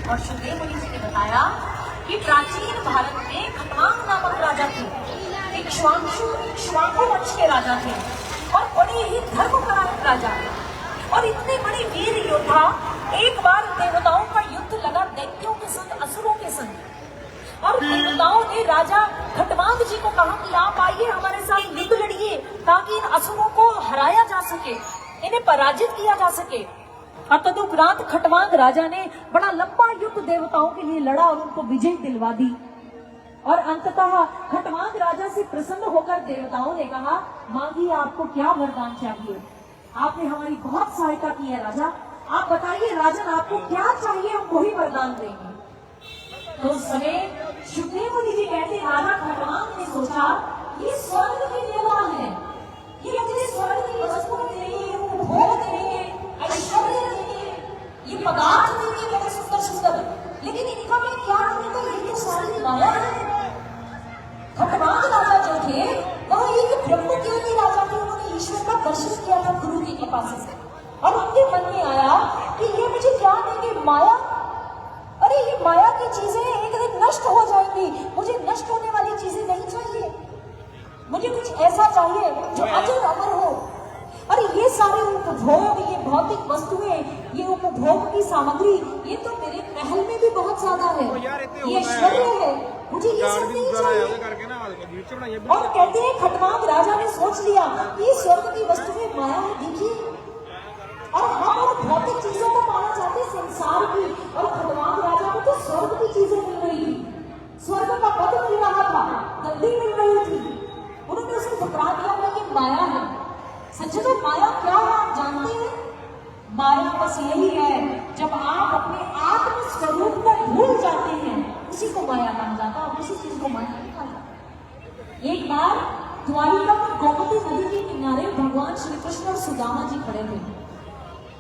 और सुखदेव मुनि जी ने बताया कि प्राचीन भारत में खटवांग नामक राजा थे, इक्ष्वाकु वंश के राजा थे और बड़े ही धर्मपरायण राजा, और इतने बड़े वीर योद्धा। एक बार देवताओं का युद्ध लगा दैत्यों के संग, असुरों के संग, और देवताओं ने राजा खटवांग जी को कहा कि आप आइए हमारे साथ युद्ध लड़िए ताकि इन असुरों को हराया जा सके, इन्हें पराजित किया जा सके। और तदुपरांत खटवांग राजा ने बड़ा लंबा युद्ध देवताओं के लिए लड़ा और उनको विजय दिलवा दी। और अंततः खटवांग राजा से प्रसन्न होकर देवताओं ने कहा, मांगिए आपको क्या वरदान चाहिए, आपने हमारी बहुत सहायता की है राजा, आप बताइए राजन आपको क्या चाहिए, हम वही वरदान देंगे। तो उस समय सुखदेव मुनि जी कहते, राजा खटवांग ने सोचा ये स्वर्ग के देवान है, ये मुझे स्वर्ग की वस्तुएं देंगे, भोग देंगे, ऐश्वर्य देंगे, ये पदार्थ देंगे बड़े सुंदर सुंदर, लेकिन इनका मैं क्या करूंगा, ये तो सारी माया है। खटवांग राजा जो थे वह एक ब्रह्म ज्ञानी राजा थे, उन्होंने ईश्वर का दर्शन किया था गुरु की कृपा से, और उनके मन में आया कि ये मुझे क्या देंगे, माया, अरे ये माया की चीजें एक दिन नष्ट हो जाएंगी, मुझे नष्ट होने वाली चीजें नहीं चाहिए, मुझे कुछ ऐसा चाहिए जो अजर अमर हो। अरे ये सारे उपभोग, ये भौतिक वस्तुएं, ये उपभोग की सामग्री, ये तो मेरे महल में भी बहुत ज्यादा है, ये ऐश्वर्य है, मुझे ये सब नहीं चाहिए। और कहते हैं खटवांग राजा ने सोच लिया कि स्वर्ग की वस्तुएं माया है, देखिए, और हम और भौतिक चीजों को पाना चाहते संसार की, और खटवांग राजा को तो स्वर्ग की चीजें मिल रही थी, स्वर्ग का पद मिल रहा था, गद्दी मिल रही थी, उन्होंने उसे ठुकरा दिया कि ये माया है। सच्चे तो माया क्या है आप जानते हैं, माया बस यही है जब आप अपने आत्म स्वरूप को भूल जाते हैं, उसी को माया कहा जाता है, और उसी चीज को माया नहीं कहा जाता। एक बार द्वारिका में गोमती नदी के किनारे भगवान श्री कृष्ण और सुदामा जी खड़े थे।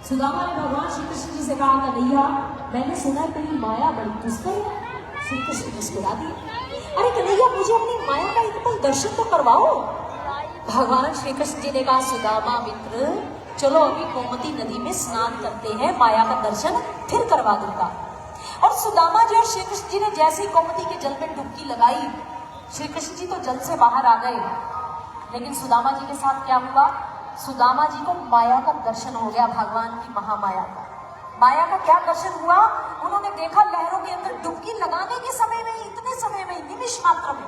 सुदामा ने भगवान श्री कृष्ण जी से कहा, कन्हैया मैंने सुना तेरी माया बड़ी दुष्कर है। श्री कृष्ण मुस्कुरा दिए, अरे कन्हैया मुझे अपनी माया का एक पल दर्शन तो करवाओ। भगवान श्री कृष्ण जी ने कहा, सुदामा मित्र चलो अभी गोमती नदी में स्नान करते हैं, माया का दर्शन फिर करवा दूंगा। और सुदामा जी और श्री कृष्ण जी ने जैसे ही गोमती के जल में डुबकी लगाई, श्री कृष्ण जी तो जल से बाहर आ गए, लेकिन सुदामा जी के साथ क्या हुआ, सुदामा जी को माया का दर्शन हो गया, भगवान की महामाया का। माया का क्या दर्शन हुआ, उन्होंने देखा लहरों के अंदर डुबकी लगाने के समय में, इतने समय में, निमिष मात्र में,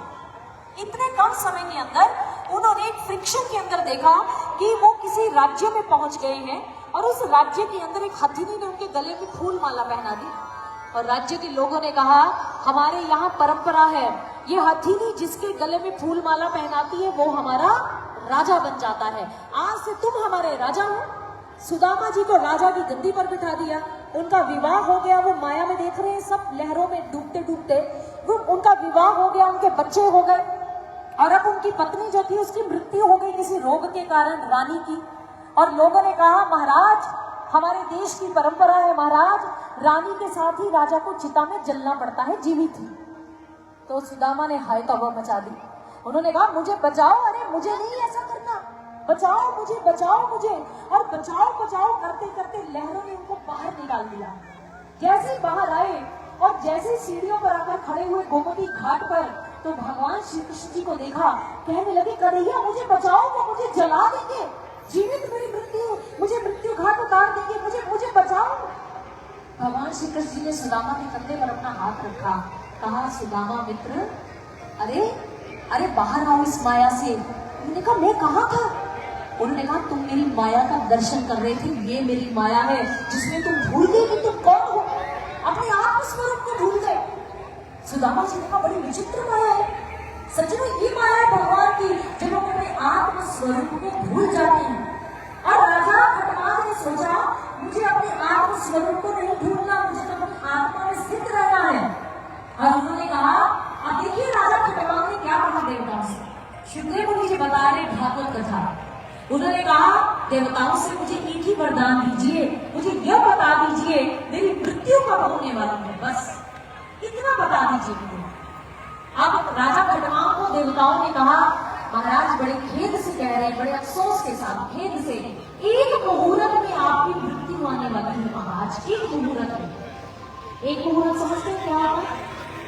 इतने कम समय के अंदर उन्होंने एक फ्रिक्शन के अंदर देखा कि वो किसी राज्य में पहुंच गए हैं, और उस राज्य के अंदर एक हथिनी ने उनके गले में फूल माला पहना दी, और राज्य के लोगों ने कहा हमारे यहाँ परंपरा है, ये हथिनी जिसके गले में फूल माला पहनाती है वो हमारा राजा बन जाता है, आज से तुम हमारे राजा हो। सुदामा जी को राजा की गद्दी पर बिठा दिया, उनका विवाह हो गया, वो माया में देख रहे हैं सब लहरों में डूबते डूबते, वो उनका विवाह हो गया, उनके बच्चे हो गए, और अब उनकी पत्नी जो थी उसकी मृत्यु हो गई किसी रोग के कारण, रानी की। और लोगों ने कहा महाराज हमारे देश की परंपरा है महाराज, रानी के साथ ही राजा को चिता में जलना पड़ता है जीवित ही। तो सुदामा ने हाय तौबा मचा दी, उन्होंने कहा मुझे बचाओ, अरे मुझे नहीं ऐसा करना, बचाओ मुझे, बचाओ मुझे। और बचाओ बचाओ करते करते लहरों ने उनको बाहर निकाल दिया। जैसे बाहर आए और जैसे सीढ़ियों पर आकर खड़े हुए गोमती घाट पर, तो भगवान श्री कृष्ण जी को देखा, कहने लगे कन्हैया मुझे बचाओ, वो मुझे जला देंगे, जीवित मेरी मृत्यु, मुझे मृत्यु घाट उतार देंगे, मुझे बचाओ। भगवान श्री कृष्ण जी ने सुदामा के कंधे पर अपना हाथ रखा, कहा सुदामा मित्र अरे अरे बाहर आओ इस माया से। उन्होंने कहा मैं कहाँ था? उन्होंने कहा तुम मेरी माया का दर्शन कर रहे थे, ये मेरी माया है जिसमें तुम भूल गए कि तुम कौन हो, अपने आत्मस्वरूप को भूल गए। सुदामा जी ने कहा बड़ी विचित्र माया है, सचमुच ये माया है भगवान की, जब हम अपने आत्मस्वरूप को भूल जाते हैं। और राजा खटवांग ने सोचा मुझे अपने आत्मस्वरूप को नहीं भूलना, मुझे तो अपनी आत्मा में स्थित रहना है। और उन्होंने कहा अब देखिए राजा खटवांग ने क्या कहा देवताओं से, सुखदेव मुनि जी बता रहे भागवत कथा। उन्होंने कहा देवताओं से मुझे एक ही वरदान दीजिए, मुझे यह बता दीजिए मेरी मृत्यु कब होने वाली है, बस इतना बता दीजिए मुझे। अब राजा खटवांग को देवताओं ने कहा महाराज बड़े खेद से कह रहे हैं, बड़े अफसोस के साथ खेद से, एक मुहूर्त में आपकी मृत्यु आने वाली है महाराज, एक मुहूर्त में। एक मुहूर्त समझते हैं क्या होता है?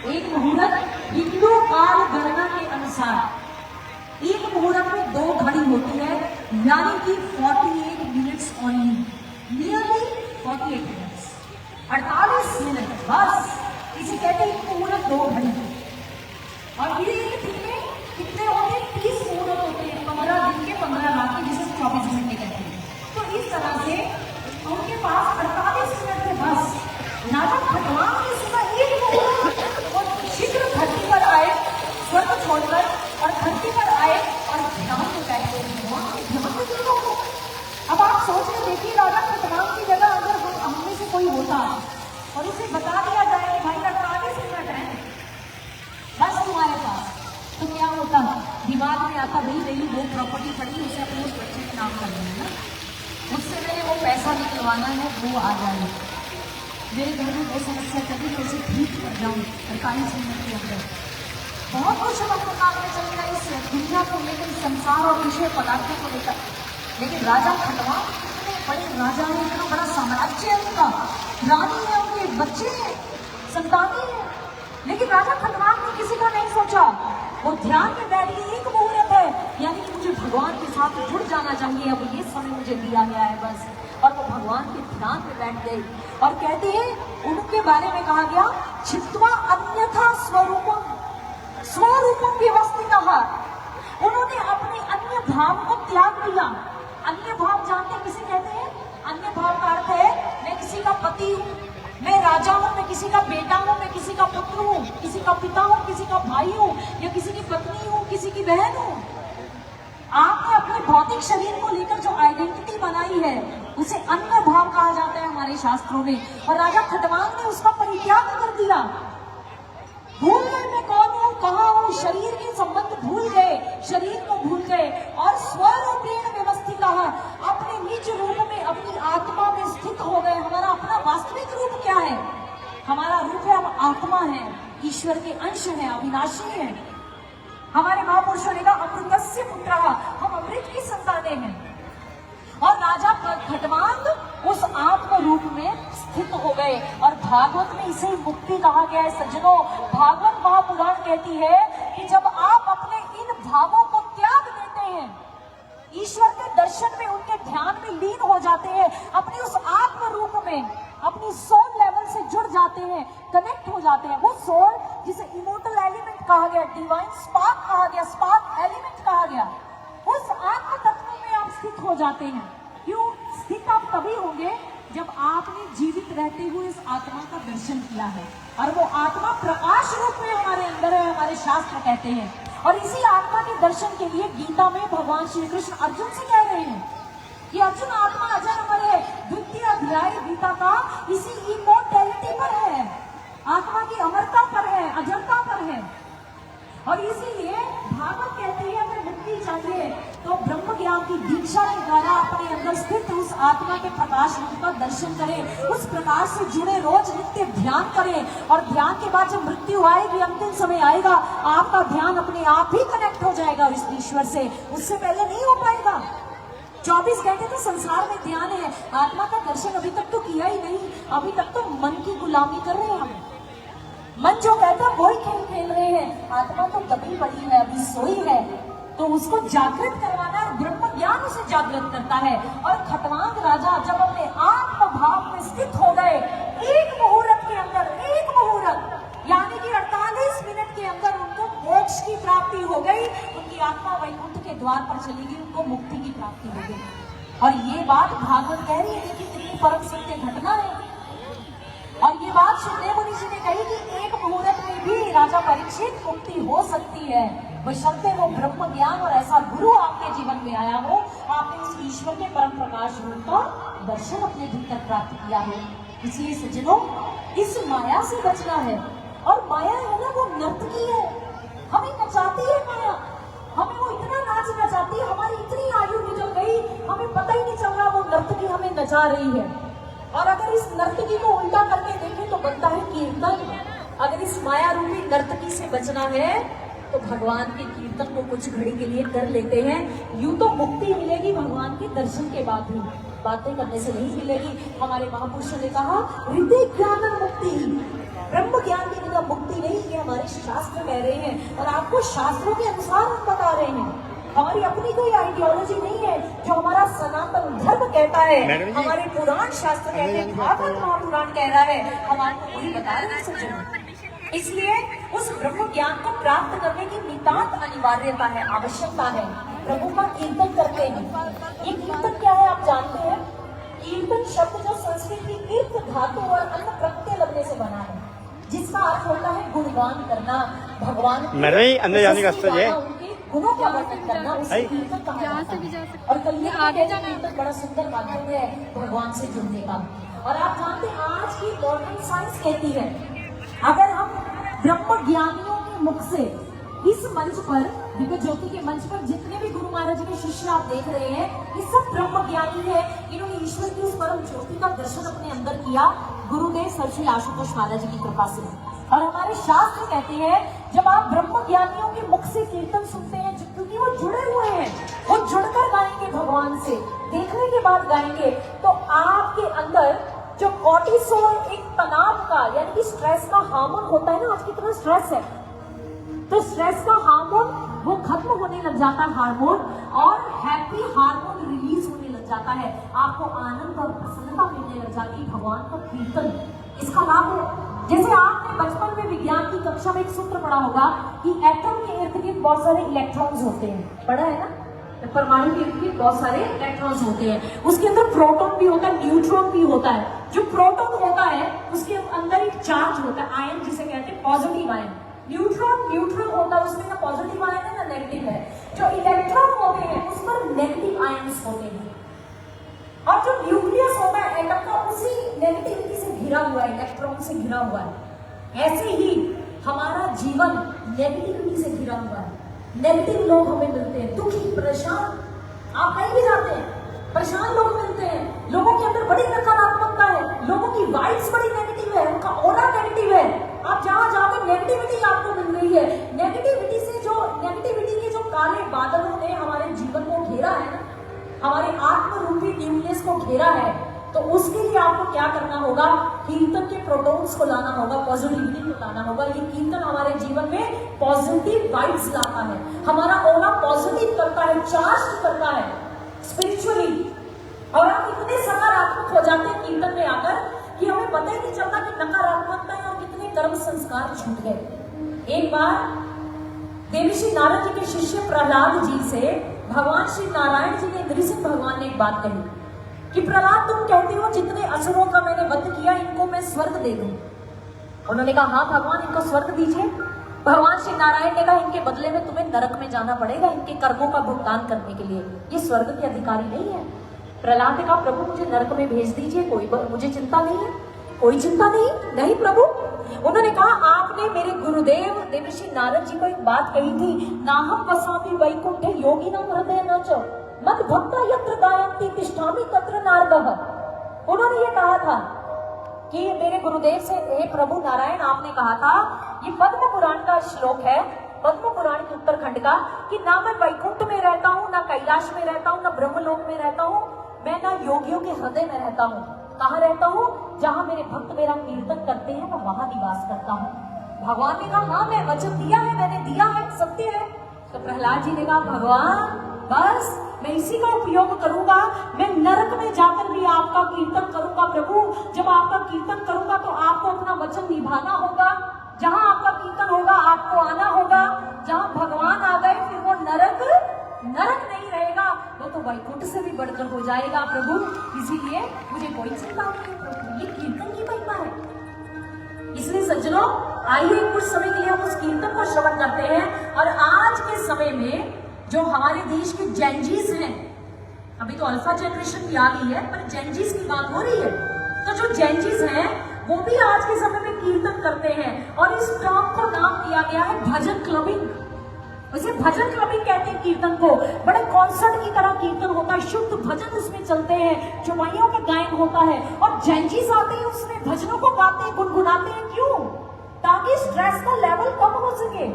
एक मुहूर्त हिंदू काल गणना के अनुसार एक मुहूर्त में 2 घड़ी होती है, यानी कि 48 minutes only, nearly 48 minutes, 48 minute बस। इसे कहते हैं एक मुहूर्त 2 घड़ी। और ये एक दिन में कितने होते हैं? 30 मुहूर्त होते हैं, 15 दिन के 15 रात के, जिसे 24 घंटे कहते हैं। तो इस तरह से उनके पास 48 मिनट में बस राजा खटवांग ने सुना एक मुहूर्त और शीघ्र धरती पर आए, स्वर्ग छोड़कर, और धरती पर आए और ध्यान में बैठे। अब आप सोच के देखिए, राजा खटवांग की जगह अगर हम में से कोई होता और उसे बता दिया जाए कि भाई 48 मिनट है बस तुम्हारे पास, तो क्या होता? दिमाग में आता भाई मेरी वो प्रॉपर्टी पड़ी, उसे अपने उस बच्चे के नाम कर देना, उससे मैंने वो पैसा निकलवाना है, वो आ जाए, मेरे घर में वो समस्या चली तो उसे ठीक कर जाऊँ 48 मिनट के अंदर। बहुत कुछ हम अपने काम में चलेगा इस दुनिया को लेकर, संसार और विषय पदार्थों को लेकर। लेकिन राजा खटवांग इतने बड़े राजा है, इतना बड़ा साम्राज्य है उनका, रानी है, उनके बच्चे हैं, संतानें हैं, लेकिन राजा खटवांग ने किसी का नहीं सोचा। वो ध्यान में बैठ गई, एक मुहूर्त है, यानी कि मुझे भगवान के साथ जुड़ जाना चाहिए, अब ये समय मुझे दिया गया है बस। और वो भगवान के ध्यान में बैठ गई। और कहते हैं उनके बारे में कहा गया, छित्वा अन्यथा स्वरूपम, स्वरूपम व्यवस्थितः, उन्होंने अपने अन्य भाव को त्याग दिया। अन्य भाव जानते हैं किसे कहते हैं? अन्य भाव का अर्थ है मैं किसी का पति हूँ, मैं राजा हूँ, मैं किसी का बेटा हूँ, मैं किसी का पुत्र हूँ, किसी का पिता हूँ, किसी का भाई हूँ, या किसी की पत्नी हूँ, किसी की बहन हूँ। आपने अपने भौतिक शरीर को लेकर जो आइडेंटिटी बनाई है उसे अन्य भाव कहा जाता है हमारे शास्त्रों में। और राजा खटवांग ने उसका परित्याग कर दिया। भूल गए मैं कौन हूँ, कहाँ हूँ, शरीर के संबंध भूल गए, शरीर को भूल गए, और स्वरूपेण व्यवस्थित कहा, अपने निज रूप में, अपनी आत्मा में स्थित हो गए। हमारा अपना वास्तविक रूप क्या है? हमारा रूप है, हम आत्मा है, ईश्वर के अंश है, अविनाशी है। हमारे महापुरुषों ने कहा अमृतस्य पुत्रः, हम अमृत की संतानें हैं। और राजा खटवांग उस आत्म रूप में स्थित हो गए। और भागवत में इसे मुक्ति कहा गया है सज्जनों। भागवत महापुराण कहती है कि जब आप अपने इन भावों को त्याग देते हैं, ईश्वर के दर्शन में, उनके ध्यान में लीन हो जाते हैं, अपने उस आत्म रूप में, अपनी सोल लेवल से जुड़ जाते हैं, कनेक्ट हो जाते हैं। वो सोल जिसे इमोर्टल एलिमेंट कहा गया, डिवाइन स्पार्क कहा गया, स्पार्क एलिमेंट कहा गया, उस आत्म तत्व में आप स्थित हो जाते हैं। क्यों स्थित आप तभी होंगे जब आपने जीवित रहते हुए इस आत्मा का दर्शन किया है। और वो आत्मा प्रकाश रूप में हमारे अंदर है, हमारे शास्त्र कहते हैं। और इसी आत्मा के दर्शन के लिए गीता में भगवान श्री कृष्ण अर्जुन से कह रहे हैं कि अर्जुन आत्मा अजर अमर है। द्वितीय अध्याय गीता का इसी इमोर्टैलिटी पर है, आत्मा की अमरता पर है, अजरता पर है। और इसीलिए भागवत कहती है अगर मुक्ति चाहिए तो ब्रह्म ज्ञान की दीक्षा के द्वारा अपने अंदर स्थित उस आत्मा के प्रकाश रूप का दर्शन करें, उस प्रकाश से जुड़े रोज नित्य ध्यान करें। और ध्यान के बाद जब मृत्यु आएगी, अंतिम समय आएगा, आपका ध्यान अपने आप ही कनेक्ट हो जाएगा इस ईश्वर से, उससे पहले नहीं हो पाएगा। 24 घंटे तो संसार में ध्यान है, आत्मा का दर्शन अभी तक तो किया ही नहीं। अभी तक तो मन की गुलामी कर रहे हैं हम, मन जो कहता है वही खेल खेल रहे हैं। आत्मा तो दबी पड़ी है, अभी सोई है, तो उसको जागृत करवाना है, ब्रह्म ज्ञान उसे जागृत करता है। और खटवांग राजा जब अपने आत्म भाव में स्थित हो गए, एक मुहूर्त के अंदर, एक मुहूर्त यानी कि 48 मिनट के अंदर उनको मोक्ष की प्राप्ति हो गई, उनकी आत्मा वैकुंठ के द्वार पर चली गई, उनको मुक्ति की प्राप्ति हो गई। और ये बात भागवत कह रही है कि कितनी परम सत्य घटना है। और ये बात सुखदेव मुनि जी ने कही कि एक मुहूर्त में भी राजा परीक्षित मुक्ति हो सकती है, बशर्ते वो ब्रह्म ज्ञान और ऐसा गुरु आपके जीवन में आया हो, आपने उस ईश्वर के परम प्रकाश रूप का दर्शन अपने भीतर प्राप्त किया हो। इसलिए सज्जनों, इस माया से बचना है। और माया है ना, वो नर्तकी है, हमें नचाती है माया, हमें वो इतना नाच नचाती है, हमारी इतनी आयु निकल गई, हमें पता ही नहीं चल रहा वो नर्तकी हमें नचा रही है। और अगर इस नर्तकी को उल्टा करके देखें तो बनता है कीर्तन। अगर इस माया रूपी नर्तकी से बचना है तो भगवान के कीर्तन को कुछ घड़ी के लिए कर लेते हैं। यूं तो मुक्ति मिलेगी भगवान के दर्शन के बाद ही, बातें करने से नहीं मिलेगी। हमारे महापुरुषों ने कहा हृदय ज्ञान मुक्ति, ब्रह्म ज्ञान की मतलब मुक्ति नहीं, ये हमारे शास्त्र कह रहे हैं और आपको शास्त्रों के अनुसार हम बता रहे हैं। हमारी अपनी कोई आइडियोलॉजी नहीं है जो हमारा सनातन धर्म कहता है, हमारे पुराण शास्त्र कहते हैं, भागवत महापुराण कह रहा है, हम आपको वही बता रहे हैं सज्जनों। इसलिए उस ब्रह्म ज्ञान को प्राप्त करने की नितांत अनिवार्यता है, आवश्यकता है। प्रभु का कीर्तन करते हैं। ये कीर्तन क्या है आप जानते हैं? कीर्तन शब्द जो संस्कृत की कीर्त धातु और अन्य प्रत्यय लगने से बना है, जिसका अर्थ होता है गुणगान करना, भगवान अंदर जाने का रास्ता है, उनके गुणों का वर्णन करना, उसे कीर्तन कहा जाता है। और कलियुग आगे जाना कीर्तन बड़ा सुंदर माध्यम है भगवान से जुड़ने का। और आप जानते हैं आज की मॉडर्न साइंस कहती है अगर हम ब्रह्म ज्ञानियों के मुख से इस मंच पर, दिव्य ज्योति के मंच पर जितने भी गुरु महाराज जी के शिष्य आप देख रहे हैं, ये सब ब्रह्म ज्ञानी है। इन्होंने ईश्वर की उस परम ज्योति का दर्शन अपने अंदर किया गुरुदेव सर श्री आशुतोष महाराज जी की कृपा से। और हमारे शास्त्र कहते हैं जब आप ब्रह्म ज्ञानियों के मुख से कीर्तन सुनते हैं, क्योंकि वो जुड़े हुए हैं, वो जुड़कर गाएंगे भगवान से, देखने के बाद गाएंगे, तो आपके अंदर जो कॉर्टिसोल एक तनाव का यानी कि स्ट्रेस का हार्मोन होता है ना, आज कितना स्ट्रेस है, तो स्ट्रेस का हार्मोन वो खत्म होने लग जाता है हार्मोन, और हैप्पी हार्मोन रिलीज होने लग जाता है। आपको आनंद और प्रसन्नता मिलने लग जाती है भगवान का कीर्तन, इसका लाभ है। जैसे आपने बचपन में विज्ञान की कक्षा में एक सूत्र पढ़ा होगा कि एटम के इर्द गिर्द बहुत सारे इलेक्ट्रॉन्स होते हैं, पढ़ा है ना? परमाणु के इर्द गिर्द बहुत सारे इलेक्ट्रॉन्स होते हैं, उसके अंदर प्रोटॉन भी होता है, न्यूट्रॉन भी होता है। जो प्रोटॉन होता है उसके अंदर एक चार्ज होता है, आयन जिसे कहते हैं पॉजिटिव आयन। न्यूट्रॉन होता है, उसमें ना पॉजिटिव आयन है ना नेगेटिव है। जो इलेक्ट्रॉन होते हैं उस पर नेगेटिव आयन्स होते हैं, और जो न्यूक्लियस होता है एटम का, उसी नेगेटिविटी से घिरा हुआ है, इलेक्ट्रॉन से घिरा हुआ है। ऐसे ही हमारा जीवन नेगेटिविटी से घिरा हुआ है। नेगेटिव लोग हमें मिलते हैं, दुखी, परेशान, आप कहीं भी जाते हैं परेशान लोग मिलते हैं। लोगों के अंदर बड़ी नकारात्मकता है, लोगों की वाइब्स बड़ी नेगेटिव है, उनका ऑरा नेगेटिव है। आप जहां जाकर नेगेटिविटी आपको मिल रही है, नेगेटिविटी के जो काले बादलों ने हमारे जीवन को घेरा है ना, हमारे आत्म रूपी न्यूक्लियस को घेरा है, तो उसके लिए आपको क्या करना होगा? कीर्तन के प्रोटॉन्स को लाना होगा, पॉजिटिविटी को लाना होगा। ये कीर्तन हमारे जीवन में पॉजिटिव वाइब्स लाता है, हमारा ऑरा पॉजिटिव करता है, चार्ज करता है स्पिरिचुअली, और आप इतने सकारात्मक हो जाते हैं कीर्तन में आकर कि हमें पता ही नहीं चलता कि नकारात्मकता है और कितने कर्म संस्कार छूट गए। एक बार देवर्षि नारद जी के शिष्य प्रहलाद जी से भगवान श्री नारायण जी ने, नृसिंह भगवान ने एक बात कही कि प्रहलाद तुम कहते हो जितने असुरों का मैंने वध किया इनको मैं स्वर्ग दे दूं। उन्होंने कहा हाँ भगवान इनको स्वर्ग दीजिए। भगवान श्री नारायण ने कहा इनके बदले में तुम्हें नरक में जाना पड़ेगा इनके कर्मों का भुगतान करने के लिए, ये स्वर्ग के अधिकारी नहीं है। प्रहलाद ने कहा प्रभु मुझे नरक में भेज दीजिए, कोई मुझे चिंता नहीं है, कोई चिंता नहीं प्रभु। उन्होंने कहा आपने मेरे गुरुदेव देवर्षि नारद जी को एक बात कही थी, नाहम वसामि वैकुंठे योगिनां हृदय न च मद भक्ता यत्र गायन्ति तिष्ठामि तत्र नारदः। उन्होंने ये कहा था कि मेरे गुरुदेव से, हे प्रभु नारायण आपने कहा था, ये पद्म पुराण का श्लोक है, पद्म पुराण के उत्तरखंड का, कि ना मैं वैकुंठ में रहता हूँ, ना कैलाश में रहता हूँ, ना ब्रह्मलोक में रहता हूँ, मैं ना योगियों के हृदय में रहता हूँ। कहाँ रहता हूँ? जहाँ मेरे भक्त मेरा कीर्तन करते हैं मैं वहां निवास करता हूँ। भगवान ने कहा हाँ मैं वचन दिया है, मैंने दिया है, सत्य है। तो प्रहलाद जी ने कहा भगवान बस मैं इसी का उपयोग करूंगा, मैं नरक में जाकर भी आपका कीर्तन करूंगा प्रभु। जब आपका कीर्तन करूंगा तो आपको अपना वचन निभाना होगा, जहां आपका कीर्तन होगा आपको आना होगा। जहां भगवान आ गए फिर वो नरक नहीं रहेगा, वो तो वैकुंठ से भी बढ़कर हो जाएगा प्रभु। इसीलिए मुझे कोई चिंता नहीं है प्रभु, ये कीर्तन की महिमा है। इसलिए सज्जनों आइए कुछ समय के लिए हम उस कीर्तन को श्रवण करते हैं। और आज के समय में जो हमारे देश के जेनजीज हैं, अभी तो अल्फा जनरेशन भी आ गई है, पर जेनजीज की बात हो रही है, तो जो जेनजीज हैं वो भी आज के समय में कीर्तन करते हैं। और इस टर्म को नाम दिया गया है भजन क्लबिंग। वैसे भजन क्लबिंग कहते हैं कीर्तन को, बड़े कॉन्सर्ट की तरह कीर्तन होता है, शुद्ध भजन उसमें चलते हैं, चौपाइयों का गायन होता है, और जेनजीज आते हैं उसमें भजनों को गाते हैं, गुनगुनाते हैं। क्यों? ताकि स्ट्रेस का लेवल कम हो सके,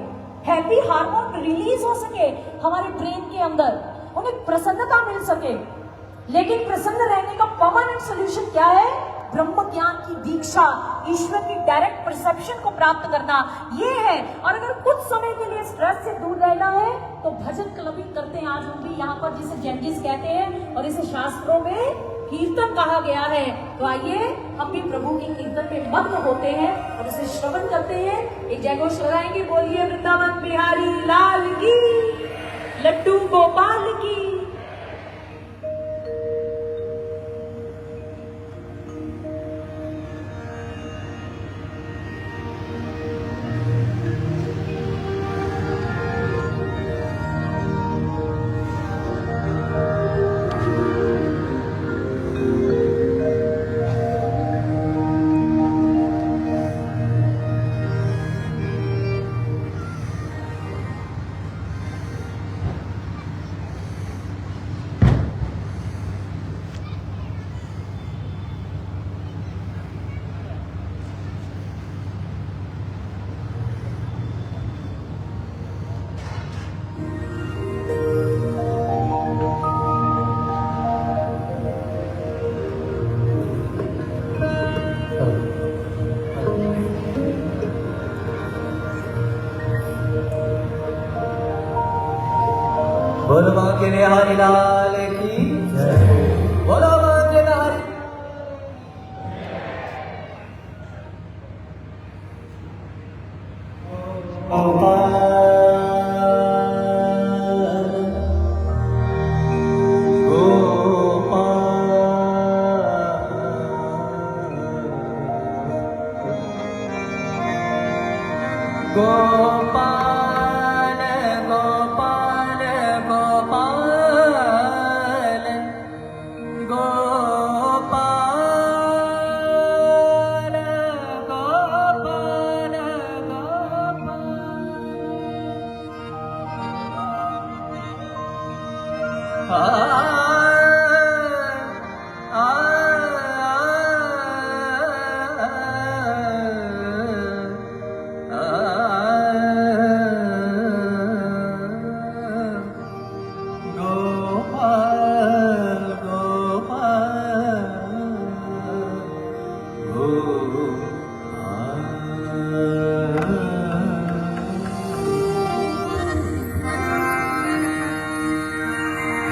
हैप्पी हार्मोन रिलीज हो सके हमारे ब्रेन के अंदर, उन्हें प्रसन्नता मिल सके। लेकिन प्रसन्न रहने का परमानेंट सोल्यूशन क्या है? ब्रह्म ज्ञान की दीक्षा, ईश्वर की डायरेक्ट परसेप्शन को प्राप्त करना, ये है। और अगर कुछ समय के लिए स्ट्रेस से दूर रहना है तो भजन क्लबिंग करते हैं आज हम भी यहाँ पर, जिसे जैनजिस कहते हैं और इसे शास्त्रों में कीर्तन कहा गया है। तो आइए हम भी प्रभु के कीर्तन में मग्न होते हैं और उसे श्रवण करते हैं। एक जय घोष लगाएंगे, बोलिए वृंदावन बिहारी लाल की, लड्डू गोपाल की। बोलो बांके बिहारी लाल की जय। बोलो बांके बिहारी। गोपाल गोपाल गोपाल गोपाल गोपाल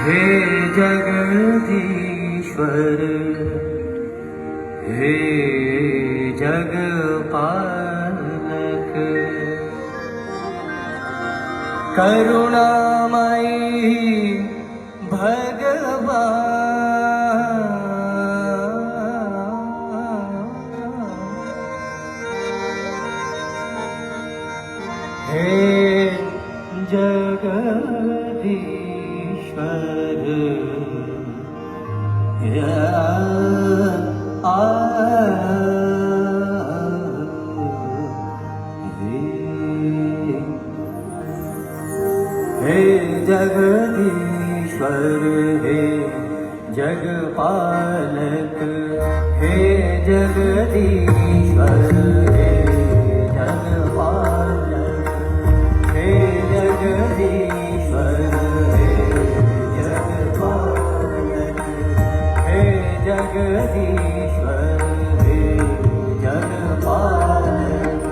हे जगदीश्वर हे जगपालक करुणामयी भगवान हे जगदीश्वर हे जगदीश्वर हे जगपालक हे जगदीश्वर हे जगपालक हे जगदीश्वर हे जगपालक हे जगदीश्वर हे जगपालक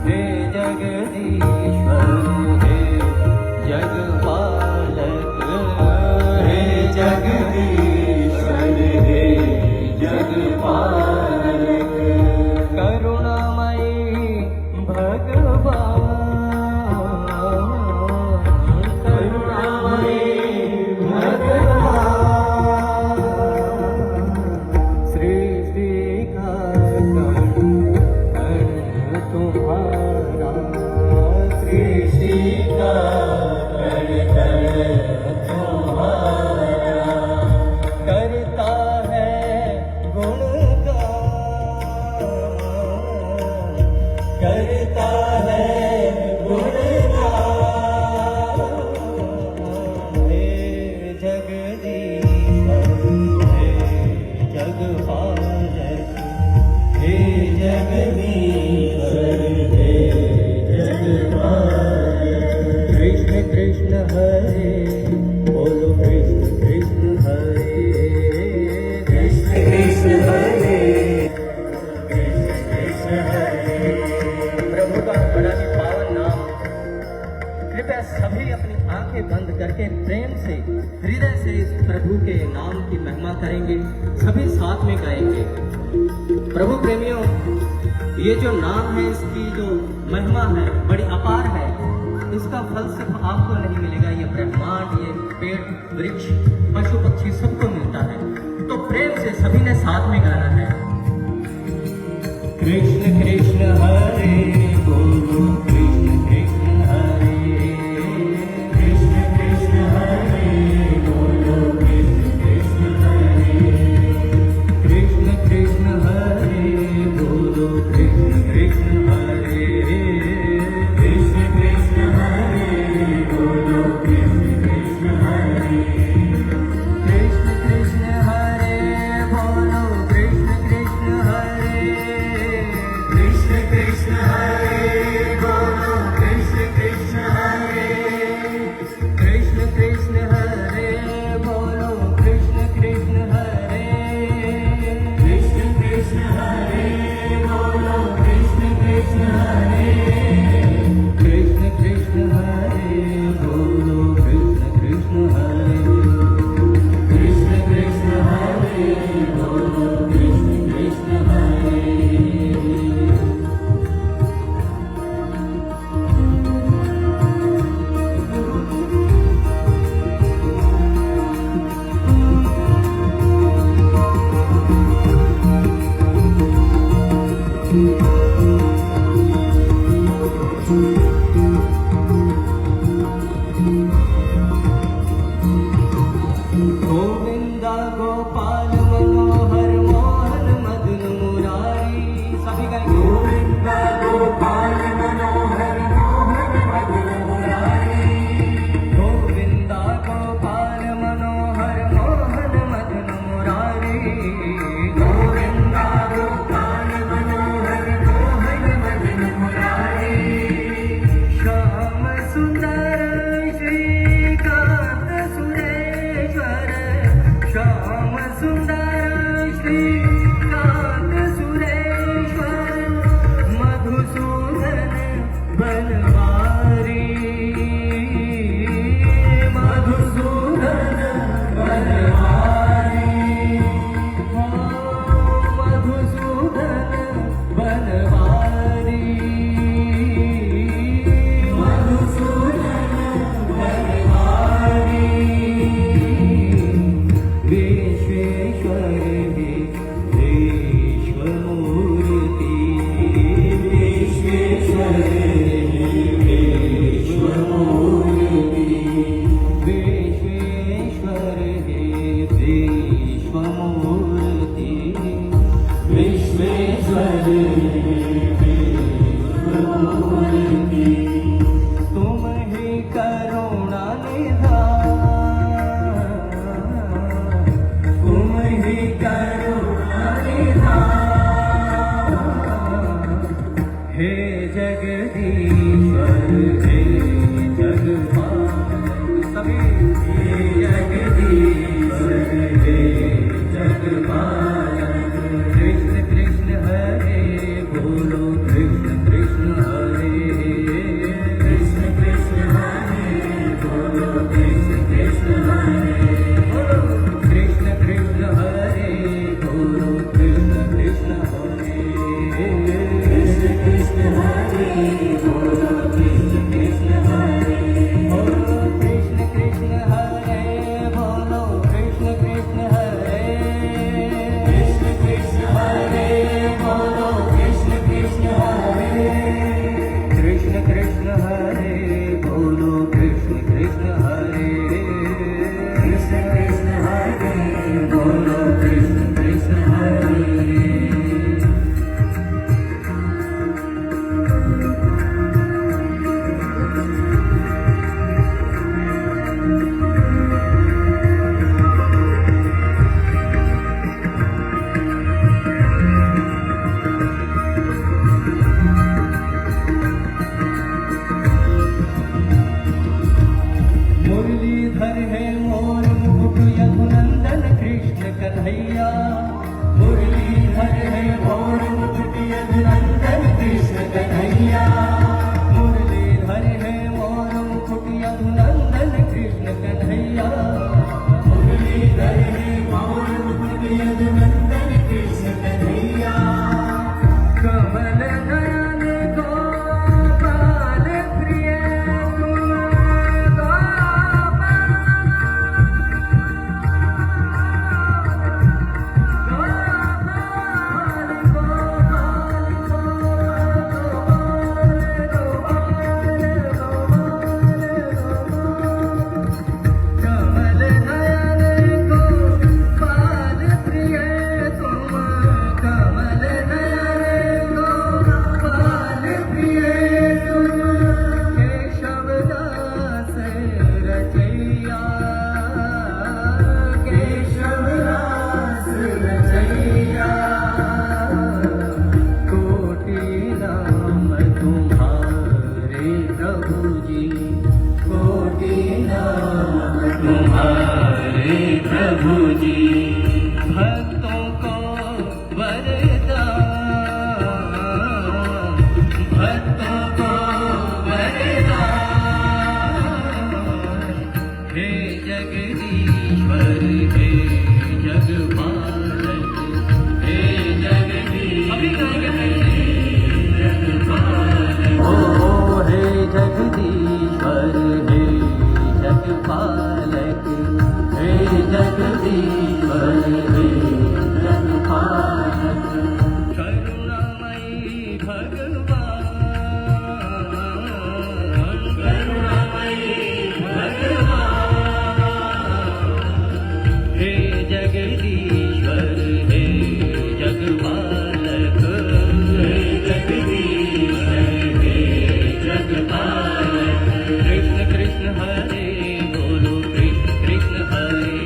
हे जगदीश्वर हे जगदीश्वर हे महिमा करेंगे, सभी साथ में गाएंगे। प्रभु प्रेमियों, ये जो नाम है, इसकी जो महिमा है बड़ी अपार है। इसका फल सिर्फ आपको नहीं मिलेगा, ये ब्रह्मांड, ये पेड़ वृक्ष पशु पक्षी सबको मिलता है। तो प्रेम से सभी ने साथ में गाना है। कृष्ण कृष्ण हरे बोलो, कृष्ण कृष्ण हरे, कृष्ण कृष्ण हरे बोलो, कृष्ण कृष्ण हरे, कृष्ण कृष्ण हरे बोलो, कृष्ण कृष्ण हरे, कृष्ण कृष्ण हरे बोलो, कृष्ण कृष्ण हरे, कृष्ण कृष्ण हरे बोलो, कृष्ण कृष्ण हरे, कृष्ण कृष्ण हरे बोलो, कृष्ण कृष्ण हरे, कृष्ण कृष्ण हरे बोलो, कृष्ण कृष्ण हरे, कृष्ण कृष्ण हरे बोलो, कृष्ण कृष्ण हरे, कृष्ण कृष्ण हरे बोलो, कृष्ण कृष्ण हरे, कृष्ण कृष्ण हरे बोलो, कृष्ण कृष्ण हरे। गोविंदा गोपाल मनोहर मोहन मदन मुरारी, सभी गाएंगे। गोविंदा गोपाल मनोहर मोहन मदन मुरारी, गोविंदा गोपाल मनोहर मोहन मदन मुरारी, गोविंदा गोपाल मनोहर मोहन मदन मुरारी, श्याम सुंदर श्रीकांत सुरेश्वर, श्याम भक्तों को वरदान, भक्तों को वरदान। हे जगदीश्वर हे जगपालक, हे जगदीश अभी गाएंगे जगपालक। ओ हे जगदीश्वर हे जगपालक, हे जगदीश्वर हे जगपालक। करुणामयी भगवान, करुणामयी भगवान। हे जगदीश्वर हे जगपालक, हे जगदीश्वर हे जगपालक। कृष्ण कृष्ण हरे बोलो, कृष्ण कृष्ण हरे,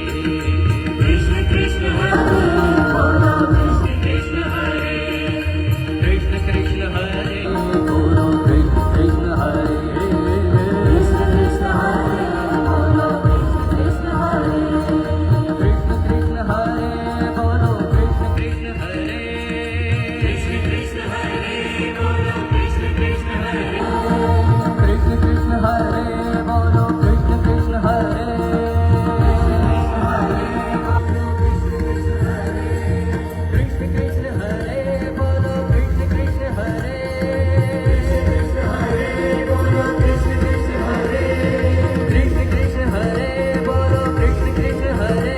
कृष्ण कृष्ण हरे बोलो, कृष्ण कृष्ण हरे, कृष्ण कृष्ण हरे बोलो, कृष्ण कृष्ण हरे, कृष्ण कृष्ण हरे बोलो, कृष्ण कृष्ण हरे, कृष्ण कृष्ण हरे बोलो, कृष्ण कृष्ण हरे, कृष्ण कृष्ण हरे बोलो, कृष्ण कृष्ण हरे, कृष्ण कृष्ण हरे बोलो, कृष्ण कृष्ण हरे, कृष्ण कृष्ण हरे बोलो, कृष्ण कृष्ण हरे, कृष्ण कृष्ण हरे बोलो, कृष्ण कृष्ण हरे,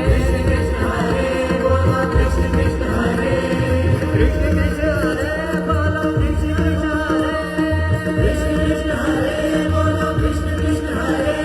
कृष्ण कृष्ण हरे बोलो, कृष्ण कृष्ण हरे, कृष्ण कृष्ण हरे बोलो, कृष्ण कृष्ण हरे, कृष्ण कृष्ण हरे बोलो, कृष्ण कृष्ण हरे,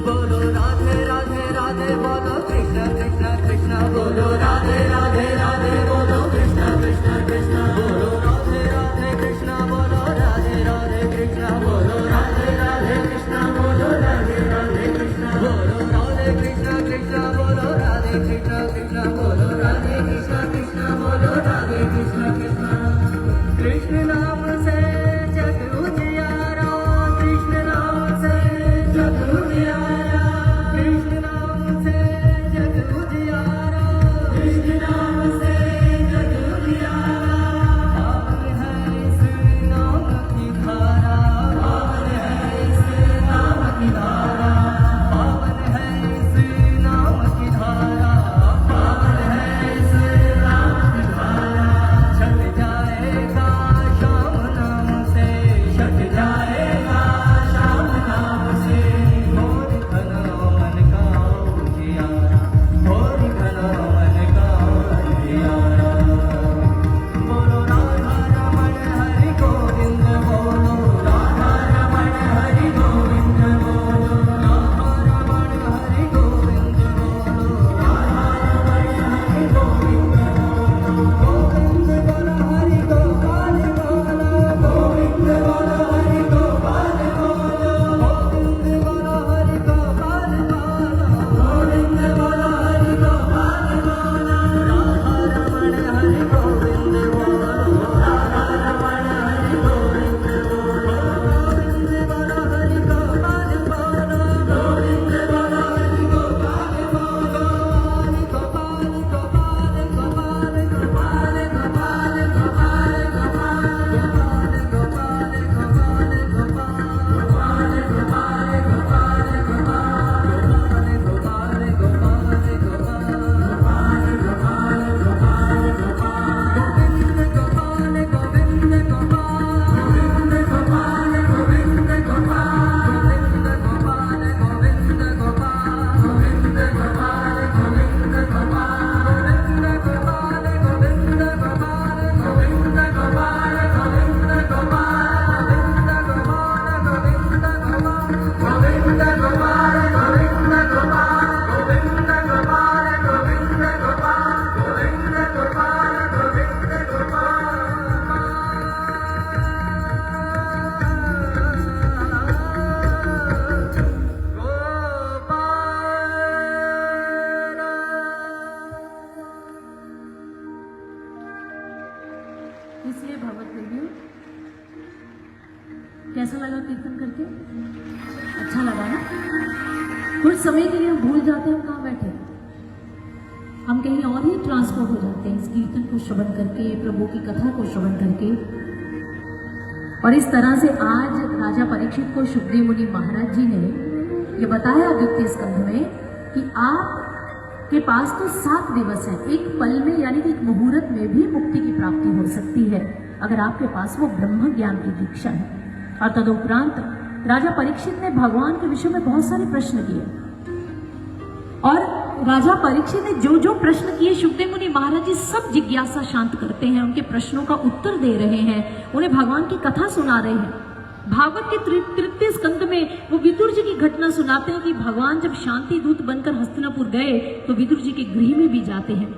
बोलो राधे राधे राधे बोलो, कृष्ण कृष्ण कृष्ण बोलो, राधे राधे राधे बोलो, कृष्ण कृष्ण कृष्ण बोलो, राधे राधे कृष्ण बोलो, राधे राधे कृष्ण बोलो, राधे राधे कृष्ण बोलो, राधे राधे कृष्ण बोलो, राधे कृष्ण कृष्ण बोलो, राधे कृष्ण कृष्ण बोलो, राधे कृष्ण कृष्ण बोलो, राधे कृष्ण कृष्ण। कृष्ण नाम से जग उजियारा, कृष्ण नाम से जग उजियारा, कृष्ण नाम से जग उजियारा, कृष्ण नाम से जग उजियारा। पावन है इस नाम की धारा, पावन है इस नाम की धारा, पावन है इस नाम की धारा, पावन है इस नाम की धारा। छट जाएगा शाम नाम से, छट जाएगा शाम नाम से, घोर घना मन का उजियारा, घोर घना मन का उजियारा। बोलो राधा रमण हरि गोविंद बोलो, राधा रमण हरि गोविंद बोलो, राधा रमण हरि गोविंद बोलो, राधा रमण हरि गोविंद बोलो। गोविंद बोलो हरि गोपाल बोलो, गोविंद बोलो हरि गोपाल बोलो, गोविंद बोलो हरि गोपाल बोलो, गोविंद बोलो हरि गोपाल बोलो। राधा रमण हरि गोविंद बोलो, राधा रमण हरि गोविंद बोलो, गोविंद बोलो हरि गोपाल बोलो, गोविंद बोलो हरि गोपाल बोलो। गोपाल गोपाल गोपाल गोपाल गोपाल गोपाल गोपाल गोपाल गोपाल गोपाल गोपाल इसलिए भगवत प्रेमियों, कैसा लगा कीर्तन करके? अच्छा लगा ना? कुछ समय के लिए हम भूल जाते हैं हम कहाँ बैठे, हम कहीं और ही ट्रांसफर हो जाते हैं इस कीर्तन को श्रवण करके, प्रभु की कथा को श्रवण करके। और इस तरह से आज राजा परीक्षित को शुकदेव मुनि महाराज जी ने ये बताया द्वितीय स्कंध में कि आपके पास तो 7 दिवस है, एक पल में यानी कि एक मुहूर्त में भी मुक्ति की प्राप्ति हो सकती है अगर आपके पास वो ब्रह्म ज्ञान की दीक्षा है। और तदुपरांत राजा परीक्षित ने भगवान के विषय में बहुत सारे प्रश्न किए और राजा परीक्षित ने जो जो प्रश्न किए शुकदेव मुनि महाराज जी सब जिज्ञासा शांत करते हैं, उनके प्रश्नों का उत्तर दे रहे हैं, उन्हें भगवान की कथा सुना रहे हैं। भागवत के तृतीय स्कंद में वो विदुर जी की घटना सुनाते हैं कि भगवान जब शांति दूत बनकर हस्तिनापुर गए तो विदुर जी के गृह में भी जाते हैं।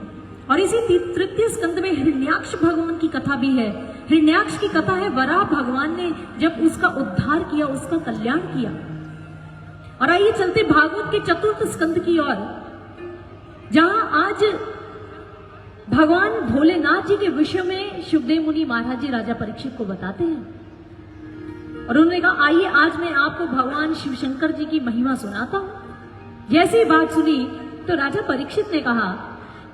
और इसी तृतीय स्कंद में हिरण्याक्ष भगवान की कथा भी है। हिरण्याक्ष की कथा है वराह भगवान ने जब उसका उद्धार किया, उसका कल्याण किया। और आइए चलते भागवत के चतुर्थ स्कंद की ओर, जहां आज भगवान भोलेनाथ जी के विषय में शुकदेव मुनि महाराज जी राजा परीक्षित को बताते हैं। और उन्होंने कहा आइए आज मैं आपको भगवान शिव शंकर जी की महिमा सुनाता हूं। जैसे ही बात सुनी तो राजा परीक्षित ने कहा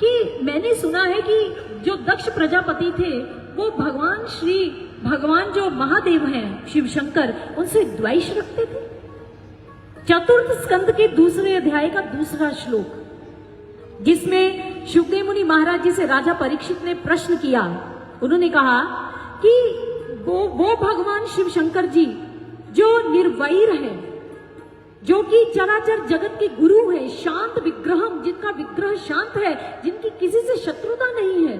कि मैंने सुना है कि जो दक्ष प्रजापति थे वो भगवान जो महादेव हैं शिव शंकर, उनसे द्वेष रखते थे। चतुर्थ स्कंद के दूसरे अध्याय का दूसरा श्लोक, जिसमें शुकदेव मुनि महाराज जी से राजा परीक्षित ने प्रश्न किया। उन्होंने कहा कि वो भगवान शिव शंकर जी जो निर्वैर है, जो कि चराचर जगत के गुरु है, शांत विग्रहम, जिनका विग्रह शांत है, जिनकी किसी से शत्रुता नहीं है।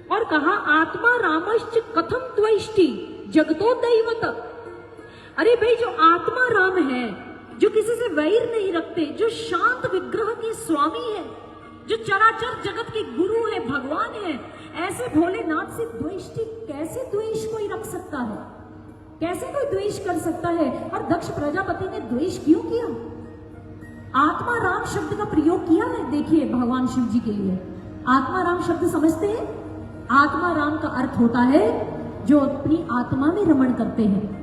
और कहा आत्मा रामश्च कथम द्वेष्टि जगतो दैवत। अरे भाई जो आत्मा राम है, जो किसी से वैर नहीं रखते, जो शांत विग्रह के स्वामी है, जो चराचर जगत के गुरु है, भगवान है, ऐसे भोलेनाथ से द्वेष्टि कैसे द्वेष कोई रख सकता है, कैसे कोई द्वेष कर सकता है। और दक्ष प्रजापति ने द्वेष क्यों किया? आत्मा राम शब्द का प्रयोग किया है देखिए भगवान शिव जी के लिए। आत्मा राम शब्द समझते हैं? आत्मा राम का अर्थ होता है जो अपनी आत्मा में रमण करते हैं।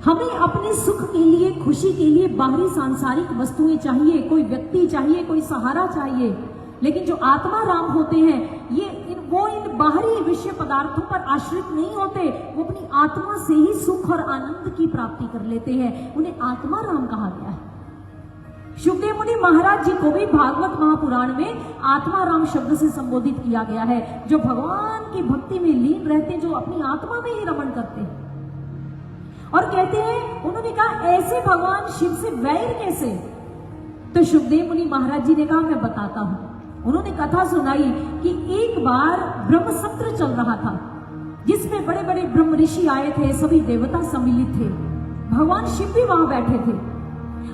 हमें अपने सुख के लिए, खुशी के लिए बाहरी सांसारिक वस्तुएं चाहिए, कोई व्यक्ति चाहिए, कोई सहारा चाहिए, लेकिन जो आत्मा राम होते हैं वो इन बाहरी विषय पदार्थों पर आश्रित नहीं होते, वो अपनी आत्मा से ही सुख और आनंद की प्राप्ति कर लेते हैं। उन्हें आत्मा राम कहा गया है। शुकदेव मुनि महाराज जी को भी भागवत महापुराण में आत्मा राम शब्द से संबोधित किया गया है, जो भगवान की भक्ति में लीन रहते हैं, जो अपनी आत्मा में ही रमण करते हैं। और कहते हैं, उन्होंने कहा ऐसे भगवान शिव से वैर कैसे? तो शुकदेव मुनि महाराज जी ने कहा मैं बताता हूं। उन्होंने कथा सुनाई कि एक बार ब्रह्म सत्र चल रहा था, जिसमें बड़े बड़े ब्रह्म ऋषि आए थे, सभी देवता सम्मिलित थे, भगवान शिव भी वहां बैठे थे।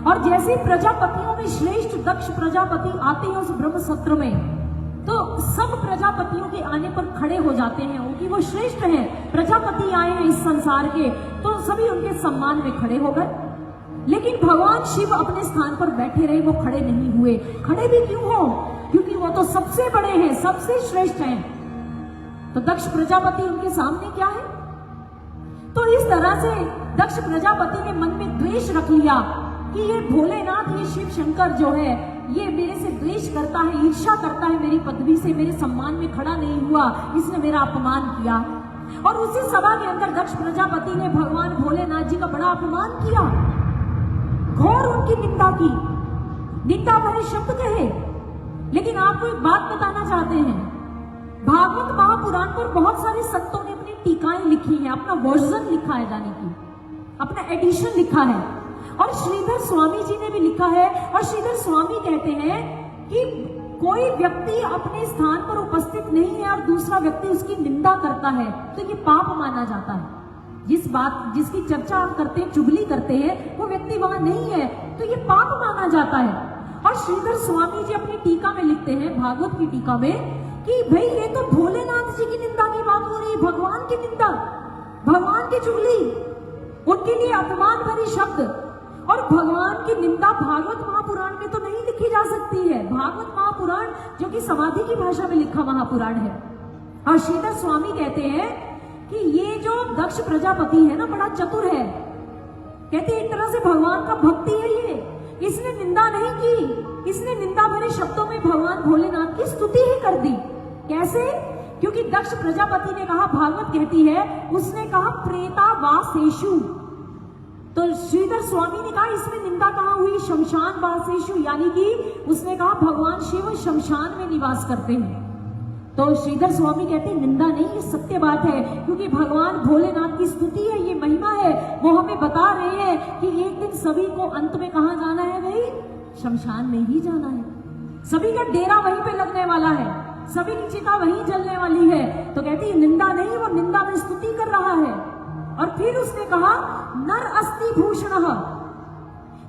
और जैसे प्रजापतियों में श्रेष्ठ दक्ष प्रजापति आते हैं उस ब्रह्म सत्र में, तो सब प्रजापतियों के आने पर खड़े हो जाते हैं, क्योंकि वो श्रेष्ठ हैं, प्रजापति आए हैं इस संसार के, तो सभी उनके सम्मान में खड़े हो गए। लेकिन भगवान शिव अपने स्थान पर बैठे रहे, वो खड़े नहीं हुए। खड़े भी क्यों हो? क्योंकि वो तो सबसे बड़े हैं, सबसे श्रेष्ठ हैं। तो दक्ष प्रजापति उनके सामने क्या है? तो इस तरह से दक्ष प्रजापति ने मन में द्वेष रख लिया कि ये भोलेनाथ, ये शिव शंकर जो है, ये मेरे से द्वेष करता है, ईर्ष्या करता है मेरी पदवी से, मेरे सम्मान में खड़ा नहीं हुआ, इसने मेरा अपमान किया। और उसी सभा के अंदर दक्ष प्रजापति ने भगवान भोलेनाथ जी का बड़ा अपमान किया, घोर उनकी निंदा की, निंदा भरे शब्द कहे। लेकिन आपको एक बात बताना चाहते हैं, भागवत महापुराण पर बहुत सारे संतों ने अपनी टीकाएं लिखी हैं, अपना वर्जन लिखा है, जाने की अपना एडिशन लिखा है। और श्रीधर स्वामी जी ने भी लिखा है। और श्रीधर स्वामी कहते हैं कि कोई व्यक्ति अपने स्थान पर उपस्थित नहीं है और दूसरा व्यक्ति उसकी निंदा करता है तो ये पाप माना जाता है। जिसकी चर्चा हम करते हैं, चुगली करते हैं, वो व्यक्ति वहां नहीं है तो ये पाप माना जाता है। और श्रीधर स्वामी जी अपनी टीका में लिखते हैं, भागवत की टीका में, कि भाई ये तो भोलेनाथ जी की निंदा की बात हो रही है, भगवान की निंदा, भगवान की चुगली, उनके लिए अपमान भरी शब्द। और भगवान की निंदा भागवत महापुराण में तो नहीं लिखी जा सकती है। भागवत महापुराण जो कि समाधि की भाषा में लिखा महापुराण है। और श्रीधर स्वामी कहते हैं कि ये जो दक्ष प्रजापति है ना, बड़ा चतुर है। कहते हैं एक तरह से भगवान का भक्ति है ये, इसने निंदा नहीं की, इसने निंदा भरे शब्दों में भगवान भोलेनाथ की स्तुति ही कर दी। कैसे? क्योंकि दक्ष प्रजापति ने कहा, भागवत कहती है, उसने कहा प्रेता वासेषु। तो श्रीधर स्वामी ने कहा इसमें निंदा कहां हुई? शमशान वासेषु, यानी कि उसने कहा भगवान शिव शमशान में निवास करते हैं। तो श्रीधर स्वामी कहते हैं निंदा नहीं, ये सत्य बात है, क्योंकि भगवान भोलेनाथ की स्तुति है, ये महिमा है। वो हमें बता रहे हैं कि एक दिन सभी को अंत में कहां जाना है भाई? शमशान में ही जाना है। सभी का डेरा वहीं पे लगने वाला है, सभी की चिता वहीं जलने वाली है। तो कहती है निंदा नहीं, वो निंदा में स्तुति कर रहा है। और फिर उसने कहा नर अस्ति भूषण,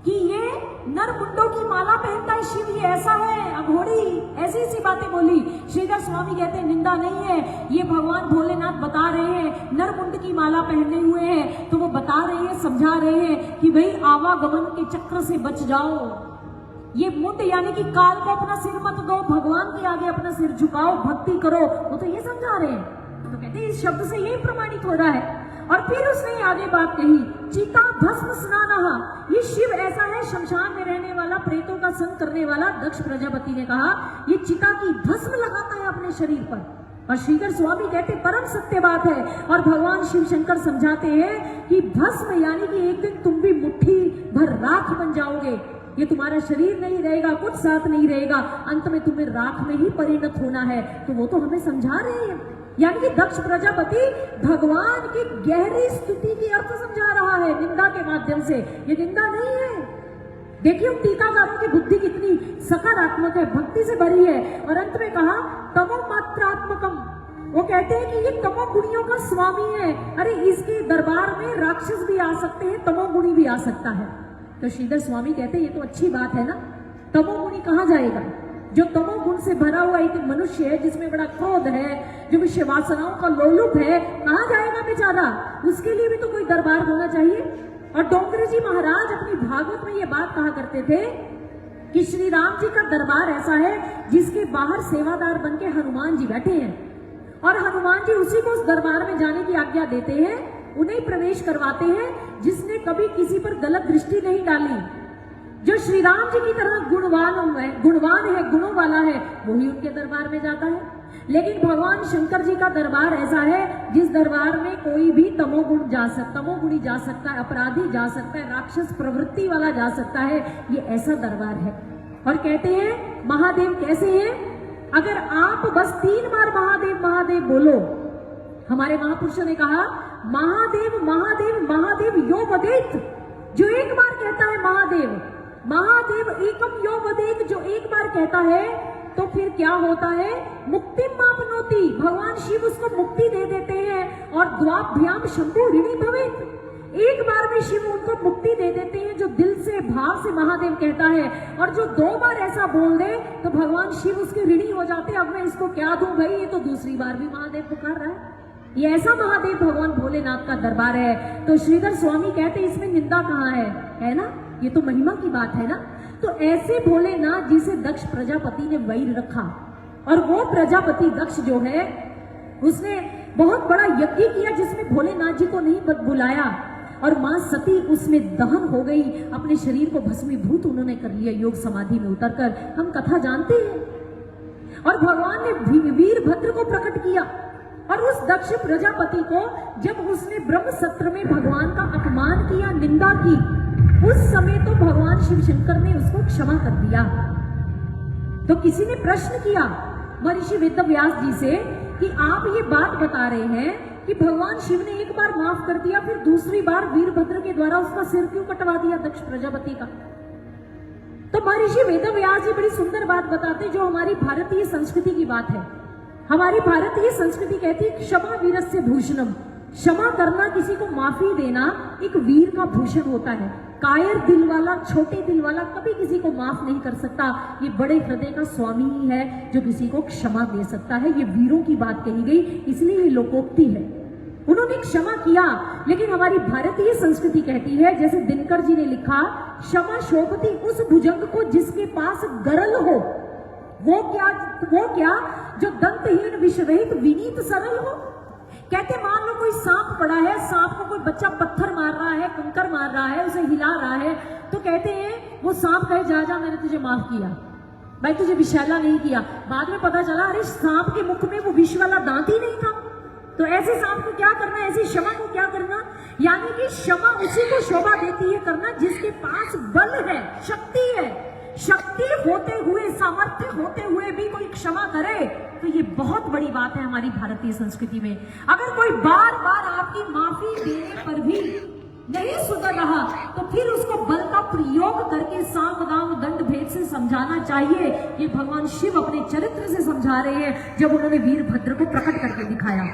कि ये नर मुंडों की माला पहनता है शिव, ये ऐसा है अघोड़ी, ऐसी ऐसी बातें बोली। श्रीधर स्वामी कहते हैं निंदा नहीं है, ये भगवान भोलेनाथ बता रहे हैं नर मुंड की माला पहने हुए हैं। तो वो बता रहे हैं, समझा रहे हैं कि भाई आवागमन के चक्र से बच जाओ। ये मुंड यानी कि काल को अपना सिर मत दो, भगवान के आगे अपना सिर झुकाओ, भक्ति करो। वो तो ये समझा रहे हैं। तो कहते हैं इस शब्द से यही प्रमाणित हो रहा है। और फिर उसने आगे बात कही, चिता भस्म स्नानहा, ये शिव ऐसा है शमशान में रहने वाला, प्रेतों का संग करने वाला। दक्ष प्रजापति ने कहा ये चिता की भस्म लगाता है अपने शरीर पर। और श्रीधर स्वामी कहते परम सत्य बात है। और भगवान शिव शंकर समझाते हैं कि भस्म यानी कि एक दिन तुम भी मुट्ठी भर राख बन जाओगे, ये तुम्हारा शरीर नहीं रहेगा, कुछ साथ नहीं रहेगा, अंत में तुम्हें राख में ही परिणत होना है। तो वो तो हमें समझा रहे हैं, यानी कि दक्ष प्रजापति भगवान की गहरी स्तुति की अर्थ समझा रहा है निंदा के माध्यम से। ये निंदा नहीं है। देखिए टीकाकारों की बुद्धि कितनी सकारात्मक है, भक्ति से भरी है। और अंत में कहा तमो मात्रात्मकम, वो कहते हैं कि ये तमोगुणियों का स्वामी है। अरे इसके दरबार में राक्षस भी आ सकते हैं, तमोगुणी भी आ सकता है। तो श्रीधर स्वामी कहते हैं ये तो अच्छी बात है ना, तमोगुणी कहाँ जाएगा? जो तमोगुण से भरा हुआ एक मनुष्य है, जिसमें बड़ा क्रोध है, जो विषय वासनाओं का लोलुप है, कहाँ जाएगा बेचारा? उसके लिए भी तो कोई दरबार होना चाहिए। और डोंगरे जी महाराज अपनी भागवत में ये बात कहा करते थे कि श्री राम जी का दरबार ऐसा है जिसके बाहर सेवादार बन के हनुमान जी बैठे हैं, और हनुमान जी उसी को उस दरबार में जाने की आज्ञा देते हैं, उन्हें प्रवेश करवाते हैं जिसने कभी किसी पर गलत दृष्टि नहीं डाली। जो श्री राम जी की तरह गुणवान है, गुणों वाला है, वही उनके दरबार में जाता है। लेकिन भगवान शंकर जी का दरबार ऐसा है जिस दरबार में कोई भी तमोगुणी जा सकता है, अपराधी जा सकता है, राक्षस प्रवृत्ति वाला जा सकता है। ये ऐसा दरबार है। और कहते हैं महादेव कैसे हैं? अगर आप बस 3 बार महादेव महादेव बोलो, हमारे महापुरुषों ने कहा महादेव महादेव महादेव यो वदेत, जो एक बार कहता है महादेव महादेव एकम यो वदेत, जो एक बार कहता है तो फिर क्या होता है? मुक्ति मापनोति, भगवान शिव उसको मुक्ति दे देते हैं। और द्वाभ्याम शंभु ऋणी भवेत, एक बार में शिव उनको मुक्ति दे देते हैं जो दिल से भाव से महादेव कहता है। और जो 2 बार ऐसा बोल दे तो भगवान शिव उसके ऋणी हो जाते हैं। अब मैं इसको क्या दूं भाई, ये तो दूसरी बार भी महादेव पुकार रहा है। ये ऐसा महादेव भगवान भोलेनाथ का दरबार है। तो श्रीधर स्वामी कहते इसमें निंदा कहाँ है ना? ये तो महिमा की बात है ना। तो ऐसे भोलेनाथ जी से दक्ष प्रजापति ने वैर रखा, और वो प्रजापति दक्ष जो है उसने बहुत बड़ा यज्ञ किया जिसमें भोलेनाथ जी को नहीं बुलाया, और मां सती उसमें दहन हो गई, अपने शरीर को भस्मीभूत उन्होंने कर लिया योग समाधि में उतरकर। हम कथा जानते हैं। और भगवान ने वीरभद्र को प्रकट किया, और उस दक्ष प्रजापति को जब उसने ब्रह्म सत्र में भगवान का अपमान किया, निंदा की, उस समय तो भगवान शिव शंकर ने उसको क्षमा कर दिया। तो किसी ने प्रश्न किया महर्षि वेदव्यास जी से कि आप ये बात बता रहे हैं कि भगवान शिव ने एक बार माफ कर दिया, फिर दूसरी बार वीरभद्र के द्वारा उसका सिर क्यों कटवा दिया दक्ष प्रजापति का? तो महर्षि वेदव्यास जी बड़ी सुंदर बात बताते जो हमारी भारतीय संस्कृति की बात है। हमारी भारतीय संस्कृति कहती है क्षमा वीरस्य भूषणम, क्षमा करना, किसी को माफी देना एक वीर का भूषण होता है। कायर दिल वाला, छोटे दिल वाला कभी किसी को माफ नहीं कर सकता। ये बड़े हृदय का स्वामी ही है जो किसी को क्षमा दे सकता है। ये वीरों की बात कही गई, इसलिए ये लोकोक्ति है। उन्होंने क्षमा किया। लेकिन हमारी भारतीय संस्कृति कहती है, जैसे दिनकर जी ने लिखा, क्षमा शोभती उस भुजंग को जिसके पास गरल हो। वो क्या जो दंतहीन विषरहित विनीत सरल हो। कहते मान लो कोई सांप पड़ा है, सांप को कोई बच्चा पत्थर मार रहा है, कंकर मार रहा है, उसे हिला रहा है, तो कहते हैं वो सांप कहे जा जा मैंने तुझे माफ किया, भाई तुझे विषैला नहीं किया। बाद में पता चला अरे सांप के मुख में वो विष वाला दांत ही नहीं था। तो ऐसे सांप को क्या करना, ऐसी क्षमा को क्या करना? यानी कि क्षमा उसी को शोभा देती है करना जिसके पास बल है, शक्ति है। शक्ति होते हुए, सामर्थ्य होते हुए भी कोई क्षमा करे तो ये बहुत बड़ी बात है हमारी भारतीय संस्कृति में। अगर कोई बार बार आपकी माफी देने पर भी नहीं सुधर रहा तो फिर उसको बल का प्रयोग करके साम दाम दंड भेद से समझाना चाहिए। ये भगवान शिव अपने चरित्र से समझा रहे हैं जब उन्होंने वीरभद्र को प्रकट करके दिखाया।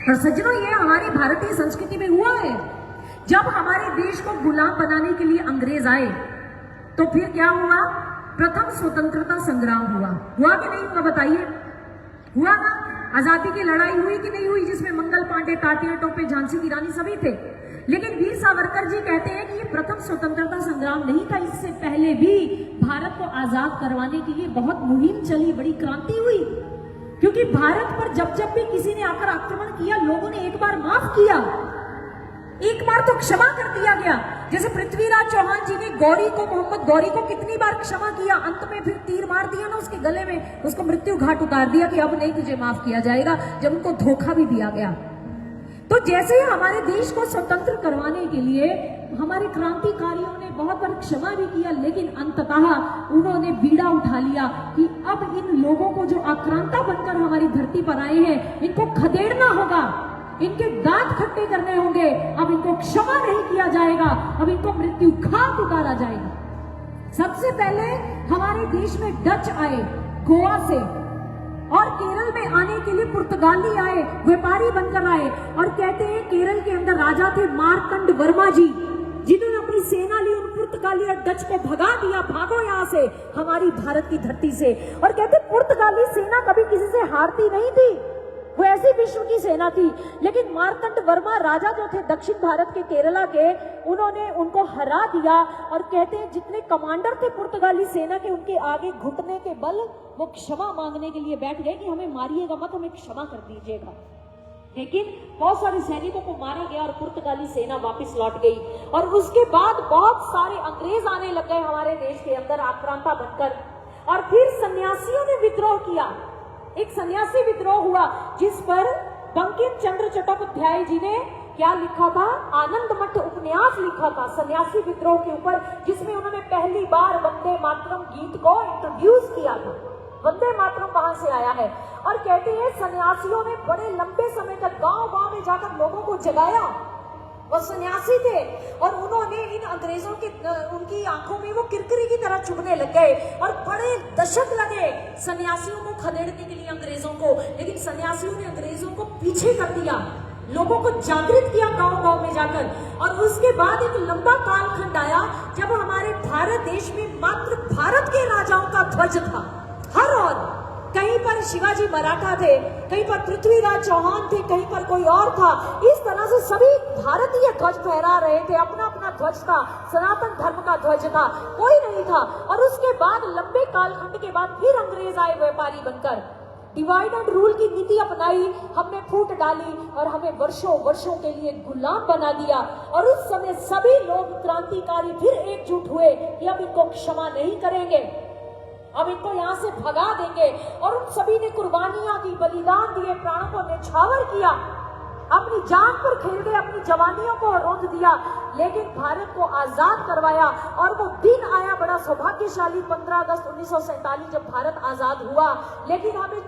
और सज्जनों, ये हमारी भारतीय संस्कृति में हुआ है। जब हमारे देश को गुलाम बनाने के लिए अंग्रेज आए तो फिर क्या हुआ? प्रथम स्वतंत्रता संग्राम हुआ कि नहीं हुआ? बताइए, हुआ ना? आजादी की लड़ाई हुई कि नहीं हुई? जिसमें मंगल पांडे, तात्या टोपे, झांसी की रानी सभी थे। लेकिन वीर सावरकर जी कहते हैं कि ये प्रथम स्वतंत्रता संग्राम नहीं था, इससे पहले भी भारत को आजाद करवाने के लिए बहुत मुहिम चली, बड़ी क्रांति हुई। क्योंकि भारत पर जब जब भी किसी ने आकर आक्रमण किया, लोगों ने एक बार माफ किया, एक बार तो क्षमा कर दिया गया। जैसे पृथ्वीराज चौहान जी ने गौरी को, मोहम्मद गौरी को कितनी बार क्षमा किया, अंत में फिर तीर मार दिया ना उसके गले में, उसको मृत्यु घाट उतार दिया कि अब नहीं तुझे माफ किया जाएगा, जब उनको धोखा भी दिया गया। तो जैसे ही हमारे देश को स्वतंत्र करवाने के लिए हमारे क्रांतिकारियों ने बहुत बार क्षमा भी किया, लेकिन अंततः उन्होंने बीड़ा उठा लिया कि अब इन लोगों को जो आक्रांता बनकर हमारी धरती पर आए हैं, इनको खदेड़ना होगा, इनके दांत खट्टे करने होंगे। अब इनको क्षमा नहीं किया जाएगा, अब इनको मृत्यु घाट उतारा जाएगा। सबसे पहले हमारे देश में डच आए गोवा से, और केरल में आने के लिए पुर्तगाली आए, व्यापारी बनकर आए। और कहते हैं केरल के अंदर राजा थे मार्तंड वर्मा जी, जिन्होंने अपनी सेना ली, उन पुर्तगाली और डच को भगा दिया, भागो यहाँ से, हमारी भारत की धरती से। और कहते पुर्तगाली सेना कभी किसी से हारती नहीं थी, वो ऐसी विश्व की सेना थी। लेकिन मार्तंड वर्मा राजा जो थे दक्षिण भारत के, केरला के, उन्होंने उनको हरा दिया। और कहते हैं जितने कमांडर थे पुर्तगाली सेना के, उनके आगे घुटने के बल वो क्षमा मांगने के लिए बैठ गए कि हमें मारिएगा मत, हमें क्षमा कर दीजिएगा। लेकिन बहुत सारे सैनिकों को मारा गया और पुर्तगाली सेना वापस लौट गई। और उसके बाद बहुत सारे अंग्रेज आने लग गए हमारे देश के अंदर आक्रांता बनकर। और फिर सन्यासियों ने विद्रोह किया, एक सन्यासी विद्रोह हुआ जिस पर बंकिम चंद्र चट्टोपाध्याय जी ने क्या लिखा था? आनंद मठ उपन्यास लिखा था सन्यासी विद्रोह के ऊपर, जिसमें उन्होंने पहली बार वंदे मातरम गीत को इंट्रोड्यूस किया था। वंदे मातरम वहां से आया है। और कहते हैं सन्यासियों ने बड़े लंबे समय तक गांव-गांव में जाकर लोगों को जगाया। वो सन्यासी थे और उन्होंने इन अंग्रेजों के, उनकी आंखों में वो किरकिरी की तरह चुभने लग गए और बड़े दशक लगे सन्यासियों को खदेड़ने के लिए अंग्रेजों को। लेकिन सन्यासियों ने अंग्रेजों को पीछे कर दिया, लोगों को जागृत किया गांव-गांव में जाकर। और उसके बाद एक लंबा कालखंड आया जब हमारे भारत देश में मात्र भारत के राजाओं का ध्वज था। हर और कहीं पर शिवाजी मराठा थे, कहीं पर पृथ्वीराज चौहान थे, कहीं पर कोई और था। इस तरह से सभी भारतीय ध्वज फहरा रहे थे, अपना अपना ध्वज था, सनातन धर्म का ध्वज था, कोई नहीं था। और उसके बाद लंबे कालखंड के बाद फिर अंग्रेज आए व्यापारी बनकर, डिवाइड एंड रूल की नीति अपनाई, हमने फूट डाली और हमें वर्षों वर्षों के लिए गुलाम बना दिया। और उस समय सभी लोग क्रांतिकारी फिर एकजुट हुए कि अब इनको क्षमा नहीं करेंगे, अब इनको यहाँ से भगा देंगे। और उन सभी ने कुर्बानियां दी, बलिदान दिए, प्राणों को न्यौछावर किया, अपनी जान पर खेल गए, अपनी जवानियों को रोंद दिया, लेकिन भारत को आजाद करवाया। और वो दिन आया बड़ा सौभाग्यशाली 15 अगस्त 1947 जब भारत आजाद हुआ। लेकिन हमें